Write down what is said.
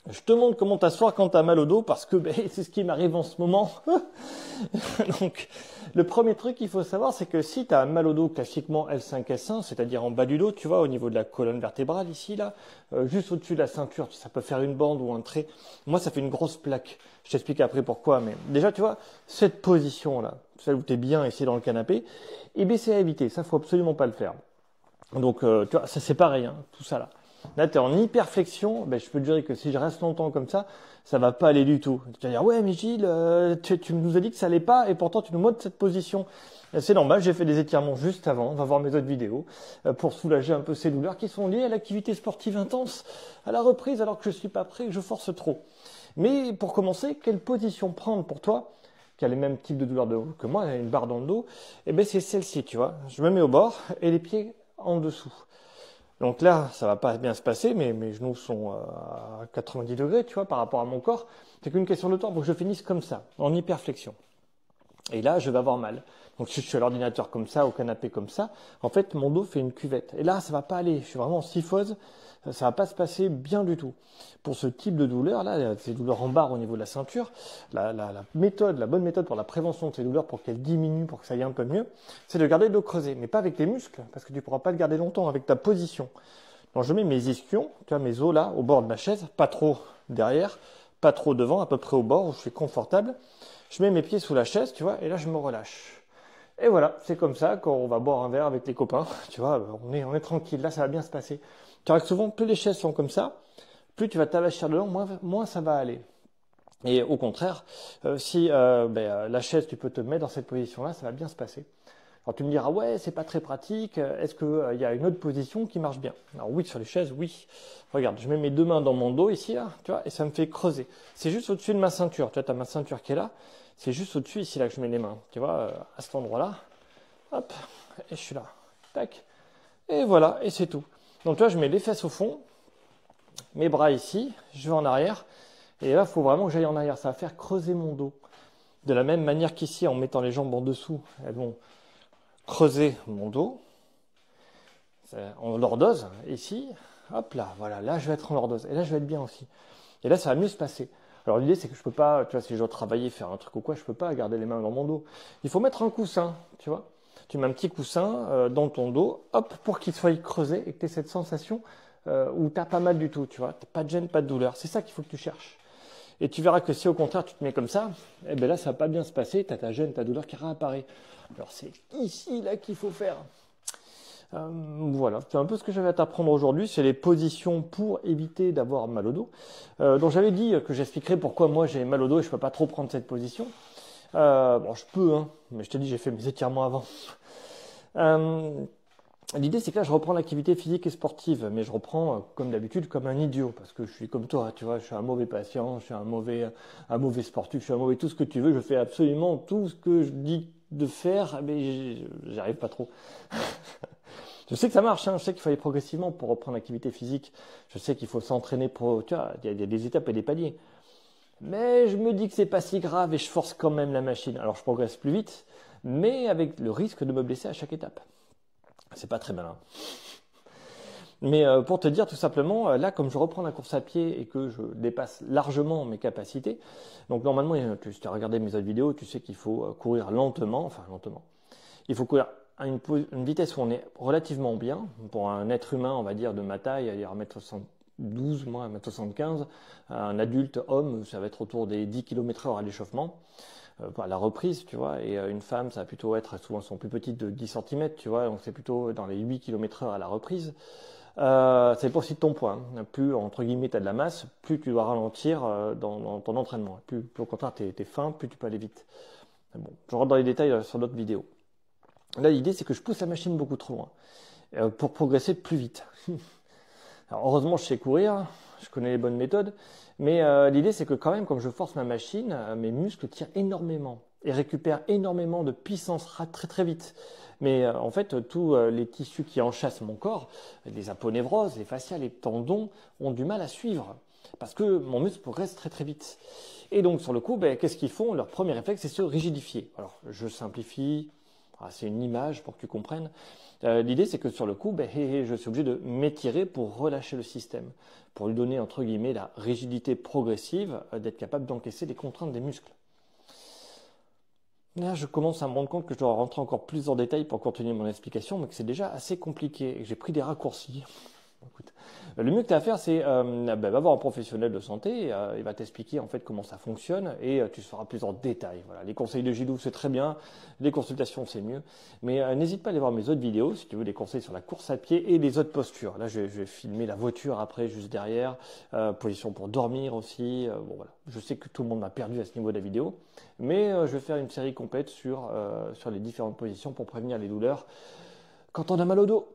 Je te montre comment t'asseoir quand tu as mal au dos parce que ben, c'est ce qui m'arrive en ce moment. Donc, le premier truc qu'il faut savoir, c'est que si tu as mal au dos classiquement L5-S1, c'est-à-dire en bas du dos, tu vois, au niveau de la colonne vertébrale ici, là, juste au-dessus de la ceinture, ça peut faire une bande ou un trait. Moi, ça fait une grosse plaque. Je t'explique après pourquoi, mais déjà, tu vois, cette position-là, celle où tu es bien ici dans le canapé, eh bien, c'est à éviter. Ça, faut absolument pas le faire. Donc, tu vois, ça c'est pareil, hein, tout ça là. Là, tu es en hyperflexion, ben, je peux te dire que si je reste longtemps comme ça va pas aller du tout. Tu vas dire, ouais, mais Gilles, tu nous as dit que ça allait pas et pourtant tu nous montres cette position. C'est normal, j'ai fait des étirements juste avant, on va voir mes autres vidéos, pour soulager un peu ces douleurs qui sont liées à l'activité sportive intense, à la reprise alors que je suis pas prêt, que je force trop. Mais pour commencer, quelle position prendre pour toi qui a les mêmes types de douleurs que moi, une barre dans le dos? Eh ben, c'est celle-ci, tu vois. Je me mets au bord et les pieds en dessous. Donc là, ça va pas bien se passer, mais mes genoux sont à 90 degrés, tu vois, par rapport à mon corps. C'est qu'une question de temps pour que je finisse comme ça, en hyperflexion. Et là, je vais avoir mal. Donc si je suis à l'ordinateur comme ça, au canapé comme ça, en fait, mon dos fait une cuvette. Et là, ça va pas aller. Je suis vraiment en syphose. Ça va pas se passer bien du tout. Pour ce type de douleur, là, ces douleurs en barre au niveau de la ceinture, la bonne méthode pour la prévention de ces douleurs, pour qu'elles diminuent, pour que ça aille un peu mieux, c'est de garder le dos creusé. Mais pas avec les muscles, parce que tu pourras pas le garder longtemps avec ta position. Donc je mets mes ischions, tu vois, mes os là, au bord de ma chaise, pas trop derrière, pas trop devant, à peu près au bord où je suis confortable. Je mets mes pieds sous la chaise, tu vois, et là je me relâche. Et voilà, c'est comme ça quand on va boire un verre avec les copains, tu vois, on est tranquille, là ça va bien se passer. Tu vois que souvent, plus les chaises sont comme ça, plus tu vas t'avachir dedans, moins ça va aller. Et au contraire, si la chaise, tu peux te mettre dans cette position-là, ça va bien se passer. Alors tu me diras, ouais, c'est pas très pratique, est-ce qu'il y a une autre position qui marche bien? Alors oui, sur les chaises, oui. Regarde, je mets mes deux mains dans mon dos ici, là, tu vois, et ça me fait creuser. C'est juste au-dessus de ma ceinture, tu vois, tu as ma ceinture qui est là, c'est juste au-dessus ici, là, que je mets les mains, tu vois, à cet endroit-là, hop, et je suis là, tac, et voilà, et c'est tout. Donc tu vois, je mets les fesses au fond, mes bras ici, je vais en arrière, et là, il faut vraiment que j'aille en arrière, ça va faire creuser mon dos. De la même manière qu'ici, en mettant les jambes en dessous, elles vont creuser mon dos. En lordose, ici, hop là, voilà, là je vais être en lordose, et là je vais être bien aussi. Et là ça va mieux se passer. Alors l'idée c'est que je peux pas, tu vois, si je dois travailler, faire un truc ou quoi, je peux pas garder les mains dans mon dos. Il faut mettre un coussin, tu vois. Tu mets un petit coussin dans ton dos, hop, pour qu'il soit creusé et que tu aies cette sensation où t'as pas mal du tout, tu vois. T'as pas de gêne, pas de douleur. C'est ça qu'il faut que tu cherches. Et tu verras que si au contraire tu te mets comme ça, eh ben là ça va pas bien se passer, tu as ta gêne, ta douleur qui réapparaît. Alors c'est ici là qu'il faut faire. Voilà, c'est un peu ce que j'avais à t'apprendre aujourd'hui, c'est les positions pour éviter d'avoir mal au dos. Donc j'avais dit que j'expliquerais pourquoi moi j'ai mal au dos et je peux pas trop prendre cette position. Bon, je peux, hein, mais je te dis, j'ai fait mes étirements avant. L'idée, c'est que là, je reprends l'activité physique et sportive, mais je reprends, comme d'habitude, comme un idiot, parce que je suis comme toi, tu vois, je suis un mauvais patient, je suis un mauvais sportif, je suis un mauvais tout ce que tu veux, je fais absolument tout ce que je dis de faire, mais j'y arrive pas trop. Je sais que ça marche, hein, je sais qu'il faut aller progressivement pour reprendre l'activité physique, je sais qu'il faut s'entraîner pour, tu vois, il y a des étapes et des paliers. Mais je me dis que c'est pas si grave et je force quand même la machine. Alors je progresse plus vite, mais avec le risque de me blesser à chaque étape. C'est pas très malin. Mais pour te dire tout simplement, là comme je reprends la course à pied et que je dépasse largement mes capacités, donc normalement, tu as regardé mes autres vidéos, tu sais qu'il faut courir lentement, enfin lentement. Il faut courir à une vitesse où on est relativement bien. Pour un être humain, on va dire, de ma taille, à 1m72, moi 1m75, un adulte homme, ça va être autour des 10 km/h à l'échauffement, à la reprise, tu vois, et une femme, ça va plutôt être, souvent sont plus petites de 10 cm, tu vois, donc c'est plutôt dans les 8 km/h à la reprise. C'est pour aussi de ton poids, hein. Plus, entre guillemets, tu as de la masse, plus tu dois ralentir dans ton entraînement. Plus au contraire, tu es fin, plus tu peux aller vite. Bon, je rentre dans les détails sur d'autres vidéos. Là, l'idée, c'est que je pousse la machine beaucoup trop loin pour progresser plus vite. Alors, heureusement, je sais courir, je connais les bonnes méthodes, mais l'idée, c'est que quand même, comme je force ma machine, mes muscles tirent énormément et récupèrent énormément de puissance très très vite. Mais en fait, tous les tissus qui enchâssent mon corps, les aponevroses, les fascias, les tendons, ont du mal à suivre parce que mon muscle progresse très très vite. Et donc, sur le coup, qu'est-ce qu'ils font? Leur premier réflexe, c'est se rigidifier. Alors, je simplifie C'est une image pour que tu comprennes. L'idée, c'est que sur le coup, je suis obligé de m'étirer pour relâcher le système, pour lui donner, entre guillemets, la rigidité progressive d'être capable d'encaisser les contraintes des muscles. Là, je commence à me rendre compte que je dois rentrer encore plus en détail pour continuer mon explication, mais que c'est déjà assez compliqué et que j'ai pris des raccourcis. Écoute, le mieux que tu as à faire, c'est va voir un professionnel de santé, il va t'expliquer en fait comment ça fonctionne et tu sauras plus en détail. Voilà, les conseils de Gilou, c'est très bien, les consultations, c'est mieux, mais n'hésite pas à aller voir mes autres vidéos si tu veux des conseils sur la course à pied et les autres postures. Là, je vais filmer la voiture après, juste derrière, position pour dormir aussi. Bon, voilà. Je sais que tout le monde m'a perdu à ce niveau de la vidéo, mais je vais faire une série complète sur les différentes positions pour prévenir les douleurs quand on a mal au dos.